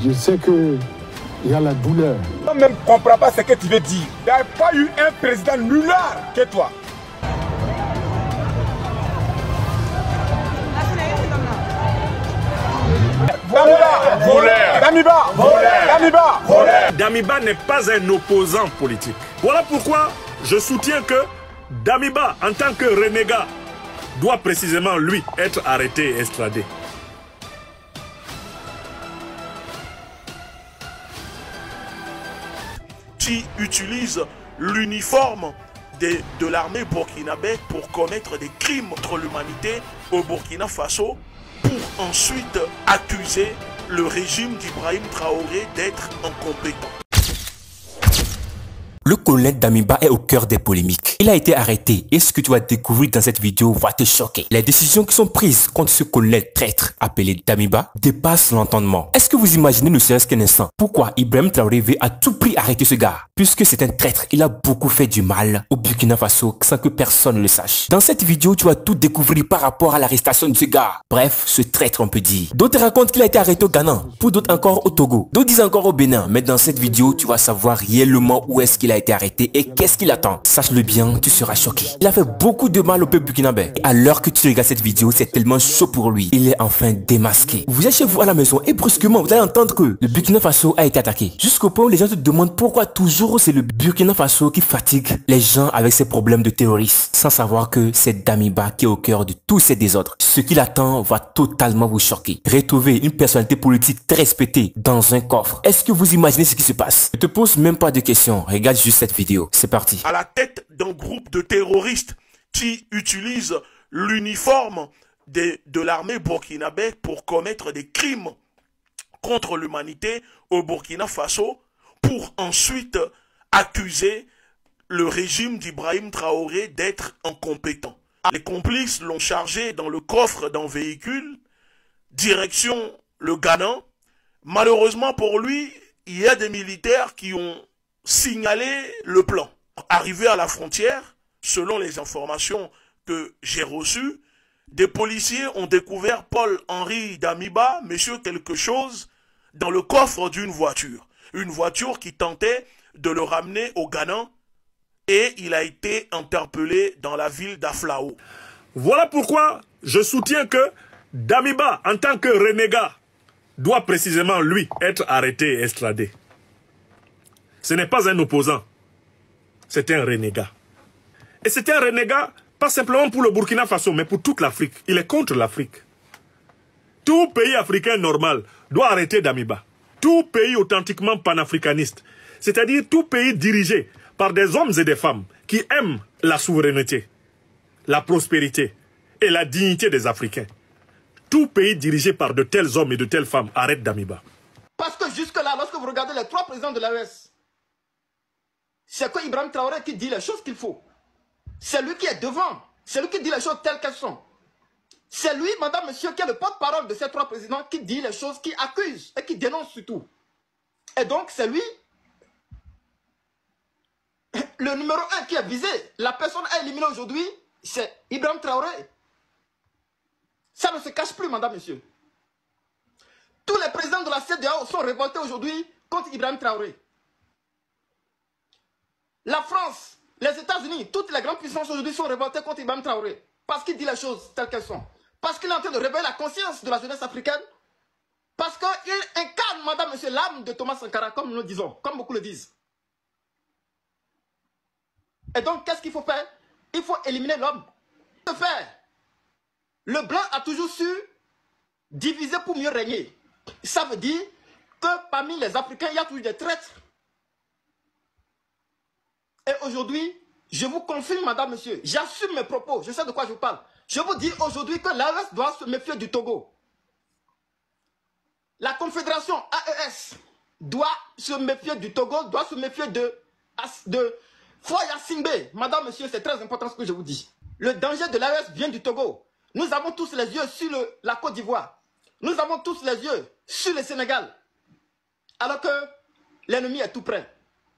Je sais que il y a la douleur. Toi-même ne comprends pas ce que tu veux dire. Il n'y a pas eu un président nulard que toi. Damiba n'est pas un opposant politique. Voilà pourquoi je soutiens que Damiba, en tant que renégat, doit précisément, lui, être arrêté et extradé. Qui utilise l'uniforme de l'armée burkinabé pour commettre des crimes contre l'humanité au Burkina Faso, pour ensuite accuser le régime d'Ibrahim Traoré d'être incompétent. Le colonel Damiba est au cœur des polémiques. Il a été arrêté et ce que tu vas découvrir dans cette vidéo va te choquer. Les décisions qui sont prises contre ce colonel traître appelé Damiba dépassent l'entendement. Est-ce que vous imaginez ne serait-ce qu'un instant pourquoi Ibrahim Traoré veut à tout prix arrêter ce gars? Puisque c'est un traître, il a beaucoup fait du mal au Burkina Faso sans que personne ne le sache. Dans cette vidéo, tu vas tout découvrir par rapport à l'arrestation de ce gars. Bref, ce traître on peut dire. D'autres racontent qu'il a été arrêté au Ghana, pour d'autres encore au Togo, d'autres disent encore au Bénin. Mais dans cette vidéo, tu vas savoir réellement où est-ce qu'il a été arrêté et qu'est-ce qu'il attend. Sache-le bien, tu seras choqué. Il a fait beaucoup de mal au peuple burkinabé. Et à l'heure que tu regardes cette vidéo, c'est tellement chaud pour lui. Il est enfin démasqué. Vous êtes chez vous à la maison et brusquement, vous allez entendre que le Burkina Faso a été attaqué. Jusqu'au point où les gens se demandent pourquoi toujours c'est le Burkina Faso qui fatigue les gens avec ses problèmes de terrorisme, sans savoir que c'est Damiba qui est au cœur de tous ces désordres. Ce qu'il attend va totalement vous choquer. Retrouver une personnalité politique très respectée dans un coffre. Est-ce que vous imaginez ce qui se passe? Ne te pose même pas de questions. Regarde juste cette vidéo. C'est parti. À la tête d'un groupe de terroristes qui utilisent l'uniforme de l'armée burkinabé pour commettre des crimes contre l'humanité au Burkina Faso, pour ensuite accuser le régime d'Ibrahim Traoré d'être incompétent. Les complices l'ont chargé dans le coffre d'un véhicule, direction le Ghana. Malheureusement pour lui, il y a des militaires qui ont signalé le plan. Arrivé à la frontière, selon les informations que j'ai reçues, des policiers ont découvert Paul-Henri Damiba, monsieur quelque chose, dans le coffre d'une voiture. Une voiture qui tentait de le ramener au Ghana et il a été interpellé dans la ville d'Aflao. Voilà pourquoi je soutiens que Damiba, en tant que renégat, doit précisément, lui, être arrêté et extradé. Ce n'est pas un opposant, c'est un renégat. Et c'est un renégat, pas simplement pour le Burkina Faso, mais pour toute l'Afrique. Il est contre l'Afrique. Tout pays africain normal doit arrêter Damiba. Tout pays authentiquement panafricaniste, c'est-à-dire tout pays dirigé par des hommes et des femmes qui aiment la souveraineté, la prospérité et la dignité des Africains. Tout pays dirigé par de tels hommes et de telles femmes arrête Damiba. Parce que jusque-là, lorsque vous regardez les trois présidents de l'AES, c'est que Ibrahim Traoré qui dit les choses qu'il faut. C'est lui qui est devant. C'est lui qui dit les choses telles qu'elles sont. C'est lui, madame, monsieur, qui est le porte-parole de ces trois présidents qui dit les choses, qui accuse et qui dénonce surtout. Et donc, c'est lui, le numéro 1 qui est visé. La personne à éliminer aujourd'hui, c'est Ibrahim Traoré. Ça ne se cache plus, madame, monsieur. Tous les présidents de la CEDEAO sont révoltés aujourd'hui contre Ibrahim Traoré. La France, les États-Unis, toutes les grandes puissances aujourd'hui sont révoltées contre Ibrahim Traoré. Parce qu'il dit les choses telles qu'elles sont. Parce qu'il est en train de réveiller la conscience de la jeunesse africaine. Parce qu'il incarne, madame, monsieur, l'âme de Thomas Sankara, comme nous le disons, comme beaucoup le disent. Et donc, qu'est-ce qu'il faut faire? Il faut éliminer l'homme. Que faire? Le blanc a toujours su diviser pour mieux régner. Ça veut dire que parmi les Africains, il y a toujours des traîtres. Et aujourd'hui, je vous confirme, madame, monsieur, j'assume mes propos, je sais de quoi je parle. Je vous dis aujourd'hui que l'AES doit se méfier du Togo. La confédération AES doit se méfier du Togo, doit se méfier de Foya Singbe. Madame, monsieur, c'est très important ce que je vous dis. Le danger de l'AES vient du Togo. Nous avons tous les yeux sur la Côte d'Ivoire. Nous avons tous les yeux sur le Sénégal. Alors que l'ennemi est tout près.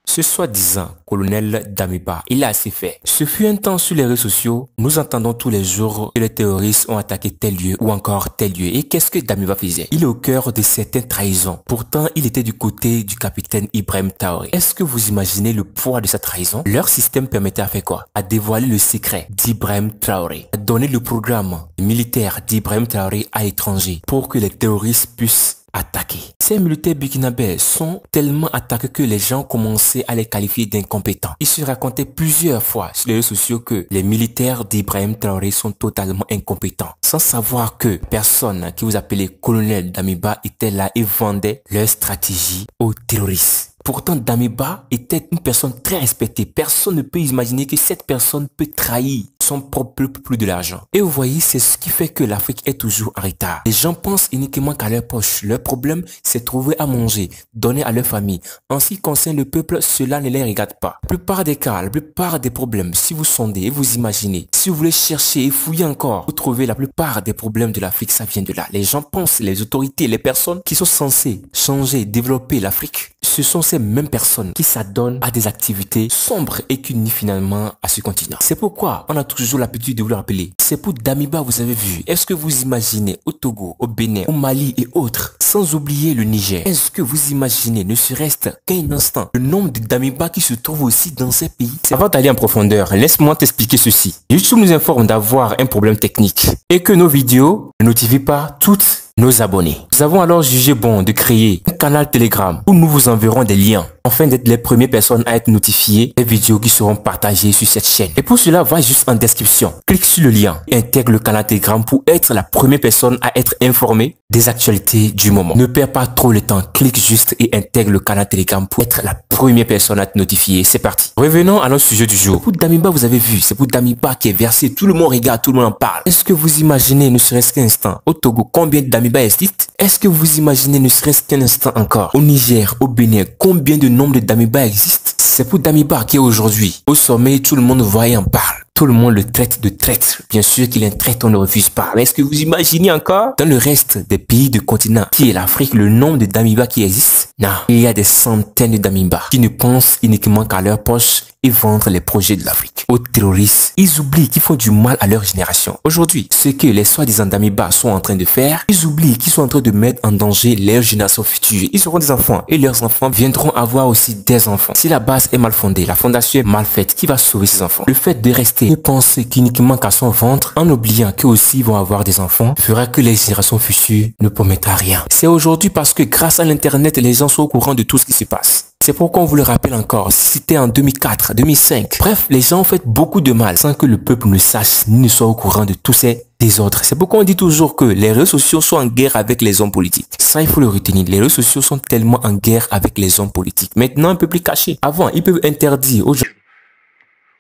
Ce soi-disant colonel Damiba, il a assez fait. Ce fut un temps sur les réseaux sociaux, nous entendons tous les jours que les terroristes ont attaqué tel lieu ou encore tel lieu. Et qu'est-ce que Damiba faisait? Il est au cœur de certaines trahisons. Pourtant, il était du côté du capitaine Ibrahim Traoré. Est-ce que vous imaginez le poids de sa trahison? Leur système permettait à faire quoi? À dévoiler le secret d'Ibrahim Traoré, à donner le programme militaire d'Ibrahim Traoré à l'étranger pour que les terroristes puissent attaqués. Ces militaires burkinabés sont tellement attaqués que les gens commençaient à les qualifier d'incompétents. Il se racontait plusieurs fois sur les réseaux sociaux que les militaires d'Ibrahim Traoré sont totalement incompétents, sans savoir que personne qui vous appelait colonel Damiba était là et vendait leur stratégie aux terroristes. Pourtant, Damiba était une personne très respectée. Personne ne peut imaginer que cette personne peut trahir son propre peuple pour de l'argent. Et vous voyez, c'est ce qui fait que l'Afrique est toujours en retard. Les gens pensent uniquement qu'à leur poche. Leur problème, c'est trouver à manger, donner à leur famille. En ce qui concerne le peuple, cela ne les regarde pas. La plupart des cas, la plupart des problèmes, si vous sondez et vous imaginez, si vous voulez chercher et fouiller encore, vous trouvez la plupart des problèmes de l'Afrique, ça vient de là. Les gens pensent, les autorités, les personnes qui sont censées changer, développer l'Afrique, ce sont ces mêmes personnes qui s'adonnent à des activités sombres et qui unissent finalement à ce continent. C'est pourquoi on a toujours l'habitude de vous le rappeler. C'est pour Damiba, vous avez vu. Est-ce que vous imaginez au Togo, au Bénin, au Mali et autres, sans oublier le Niger, est-ce que vous imaginez, ne serait-ce qu'un instant, le nombre de Damiba qui se trouvent aussi dans ces pays? Avant d'aller en profondeur, laisse-moi t'expliquer ceci. YouTube nous informe d'avoir un problème technique et que nos vidéos ne notifient pas toutes nos abonnés. Nous avons alors jugé bon de créer un canal Telegram où nous vous enverrons des liens afin d'être les premières personnes à être notifiées des vidéos qui seront partagées sur cette chaîne. Et pour cela, va juste en description, clique sur le lien et intègre le canal Telegram pour être la première personne à être informée des actualités du moment. Ne perds pas trop le temps, clique juste et intègre le canal Telegram pour être la première personne à être notifiée. C'est parti. Revenons à notre sujet du jour. Pour Damiba, vous avez vu, c'est pour Damiba qui est versé, tout le monde regarde, tout le monde en parle. Est-ce que vous imaginez, ne serait-ce qu'un instant, au Togo, combien de Damiba existent? Est-ce que vous imaginez, ne serait-ce qu'un instant encore, au Niger, au Bénin, combien de nombre de Damiba existent? C'est pour Damiba qui est aujourd'hui au sommet, tout le monde voit et en parle. Tout le monde le traite de traître. Bien sûr qu'il est un traître, on ne refuse pas. Mais est-ce que vous imaginez encore, dans le reste des pays du continent, qui est l'Afrique, le nombre de Damiba qui existent? Non, il y a des centaines de Damiba qui ne pensent uniquement qu'à leur poche et vendre les projets de l'Afrique aux terroristes. Ils oublient qu'ils font du mal à leur génération. Aujourd'hui, ce que les soi-disant Damiba sont en train de faire, ils oublient qu'ils sont en train de mettre en danger leur génération future. Ils seront des enfants et leurs enfants viendront avoir aussi des enfants. Si la base est mal fondée, la fondation est mal faite, qui va sauver ces enfants? Le fait de rester et penser qu'uniquement qu'à son ventre, en oubliant qu'eux aussi vont avoir des enfants, fera que les générations futures ne promettent rien. C'est aujourd'hui parce que grâce à l'internet, les gens sont au courant de tout ce qui se passe. C'est pourquoi on vous le rappelle encore, si c'était en 2004, 2005. Bref, les gens ont fait beaucoup de mal sans que le peuple ne sache ni ne soit au courant de tous ces désordres. C'est pourquoi on dit toujours que les réseaux sociaux sont en guerre avec les hommes politiques. Ça, il faut le retenir. Les réseaux sociaux sont tellement en guerre avec les hommes politiques. Maintenant, un peu plus caché. Avant, ils peuvent interdire aux gens.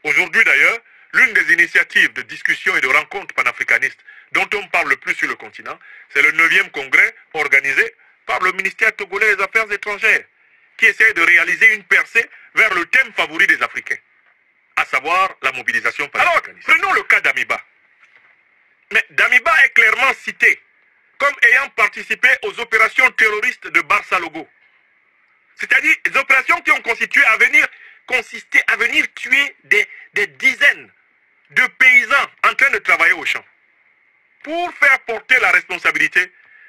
Aujourd'hui d'ailleurs, l'une des initiatives de discussion et de rencontres panafricanistes dont on parle le plus sur le continent, c'est le 9e congrès organisé par le ministère togolais des Affaires étrangères, qui essaie de réaliser une percée vers le thème favori des Africains, à savoir la mobilisation panafricaniste. Alors, prenons le cas d'Amiba. Mais Damiba est clairement cité comme ayant participé aux opérations terroristes de Barça Logo. C'est-à-dire des opérations qui ont consisté à venir tuer des dizaines de paysans en train de travailler au champ pour faire porter la responsabilité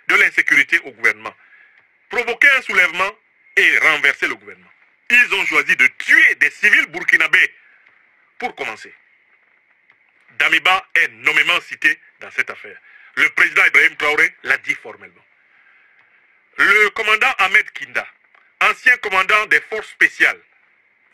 de l'insécurité au gouvernement, provoquer un soulèvement et renverser le gouvernement. Ils ont choisi de tuer des civils burkinabés pour commencer. Damiba est nommément cité dans cette affaire. Le président Ibrahim Traoré l'a dit formellement. Le commandant Ahmed Kinda, ancien commandant des forces spéciales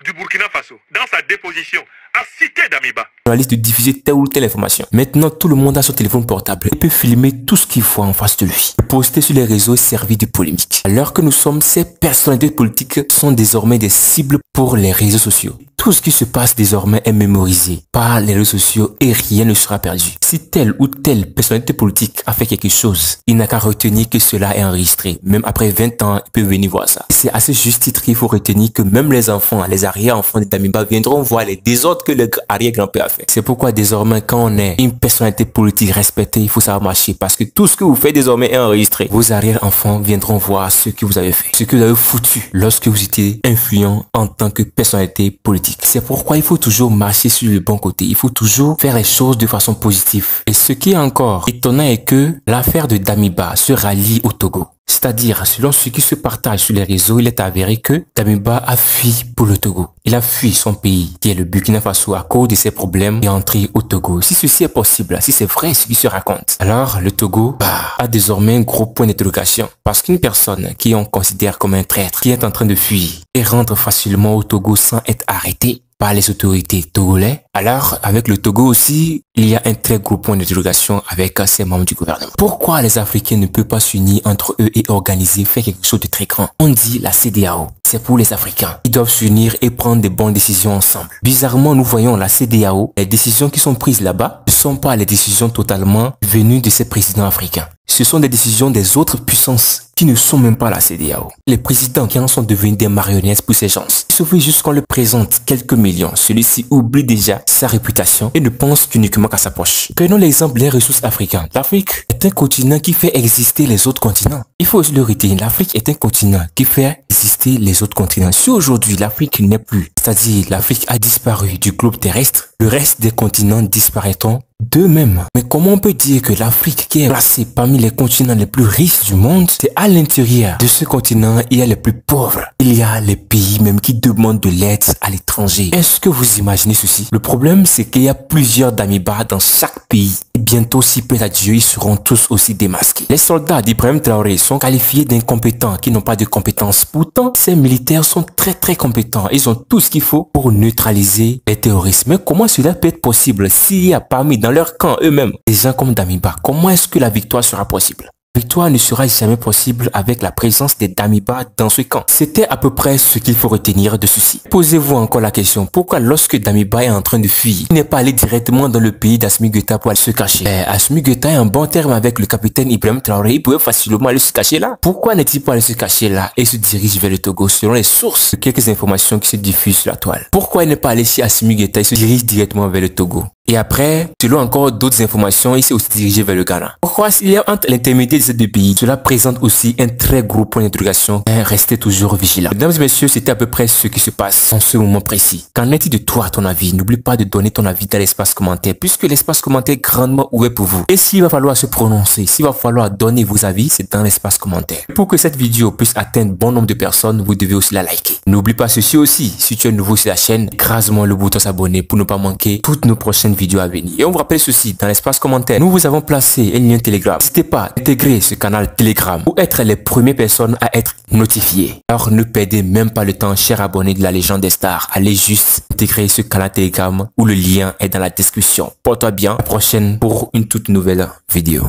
du Burkina Faso, dans sa déposition, a cité Damiba. De diffuser telle ou telle information. Maintenant, tout le monde a son téléphone portable. Il peut filmer tout ce qu'il voit en face de lui. Poster sur les réseaux servir de polémique. Alors que nous sommes, ces personnalités politiques sont désormais des cibles pour les réseaux sociaux. Tout ce qui se passe désormais est mémorisé par les réseaux sociaux et rien ne sera perdu. Si telle ou telle personnalité politique a fait quelque chose, il n'a qu'à retenir que cela est enregistré. Même après 20 ans, il peut venir voir ça. C'est à ce juste titre qu'il faut retenir que même les enfants, les arrière-enfants de Damiba viendront voir les désordres que le arrière-grand-père a fait. C'est pourquoi désormais, quand on est une personnalité politique respectée, il faut savoir marcher parce que tout ce que vous faites désormais est enregistré. Vos arrière-enfants viendront voir ce que vous avez fait, ce que vous avez foutu lorsque vous étiez influent en tant que personnalité politique. C'est pourquoi il faut toujours marcher sur le bon côté. Il faut toujours faire les choses de façon positive. Et ce qui est encore étonnant est que l'affaire de Damiba se rallie au Togo. C'est-à-dire, selon ce qui se partage sur les réseaux, il est avéré que Damiba a fui pour le Togo. Il a fui son pays, qui est le Burkina Faso, à cause de ses problèmes et est entré au Togo. Si ceci est possible, si c'est vrai ce qui se raconte, alors le Togo a désormais un gros point d'interrogation. Parce qu'une personne qui on considère comme un traître, qui est en train de fuir et rentre facilement au Togo sans être arrêté par les autorités togolais, alors avec le Togo aussi, il y a un très gros point d'interrogation avec ses membres du gouvernement. Pourquoi les Africains ne peuvent pas s'unir entre eux et organiser, faire quelque chose de très grand? On dit la CEDEAO, c'est pour les Africains. Ils doivent s'unir et prendre des bonnes décisions ensemble. Bizarrement, nous voyons la CEDEAO, les décisions qui sont prises là-bas ne sont pas les décisions totalement venues de ces présidents africains. Ce sont des décisions des autres puissances qui ne sont même pas la CEDEAO. Les présidents qui en sont devenus des marionnettes pour ces gens. Il suffit juste qu'on le présente quelques millions. Celui-ci oublie déjà sa réputation et ne pense qu'uniquement qu'à sa poche. Prenons l'exemple des ressources africaines. L'Afrique est un continent qui fait exister les autres continents. Il faut aussi le retenir. L'Afrique est un continent qui fait exister les autres continents. Si aujourd'hui l'Afrique n'est plus, c'est-à-dire l'Afrique a disparu du globe terrestre, le reste des continents disparaîtront d'eux-mêmes. Mais comment on peut dire que l'Afrique, qui est placée parmi les continents les plus riches du monde, c'est à l'intérieur de ce continent, il y a les plus pauvres. Il y a les pays même qui demandent de l'aide à l'étranger. Est-ce que vous imaginez ceci? Le problème, c'est qu'il y a plusieurs Damiba dans chaque pays. Et bientôt, si peu à Dieu, ils seront tous aussi démasqués. Les soldats d'Ibrahim Traoré sont qualifiés d'incompétents, qui n'ont pas de compétences. Pourtant, ces militaires sont très compétents. Ils ont tout ce qu'il faut pour neutraliser les terroristes. Mais comment cela peut être possible s'il y a parmi dans leur camp eux-mêmes des gens comme Damiba? Comment est-ce que la victoire sera possible? La victoire ne sera jamais possible avec la présence des Damiba dans ce camp. C'était à peu près ce qu'il faut retenir de ceci. Posez-vous encore la question, pourquoi lorsque Damiba est en train de fuir, il n'est pas allé directement dans le pays d'Assimi Goïta pour aller se cacher? Assimi Goïta est en bon terme avec le capitaine Ibrahim Traoré, il pouvait facilement aller se cacher là. Pourquoi n'est-il pas allé se cacher là et se dirige vers le Togo selon les sources de quelques informations qui se diffusent sur la toile? Pourquoi il n'est pas allé chez Assimi Goïta et se dirige directement vers le Togo? Et après, selon encore d'autres informations, il s'est aussi dirigé vers le Ghana. Pourquoi s'il y a entre l'intermédiaire de ces deux pays? Cela présente aussi un très gros point d'interrogation. Restez toujours vigilants. Mesdames et messieurs, c'était à peu près ce qui se passe en ce moment précis. Qu'en est-il de toi, à ton avis? N'oublie pas de donner ton avis dans l'espace commentaire, puisque l'espace commentaire est grandement ouvert pour vous. Et s'il va falloir se prononcer, s'il va falloir donner vos avis, c'est dans l'espace commentaire. Pour que cette vidéo puisse atteindre bon nombre de personnes, vous devez aussi la liker. N'oublie pas ceci aussi, si tu es nouveau sur la chaîne, écrase-moi le bouton s'abonner pour ne pas manquer toutes nos prochaines vidéos à venir. Et on vous rappelle ceci, dans l'espace commentaire, nous vous avons placé un lien Telegram. N'hésitez pas à intégrer ce canal Telegram pour être les premières personnes à être notifiées. Alors ne perdez même pas le temps, chers abonnés de la légende des stars. Allez juste intégrer ce canal Telegram où le lien est dans la description. Porte-toi bien, à la prochaine pour une toute nouvelle vidéo.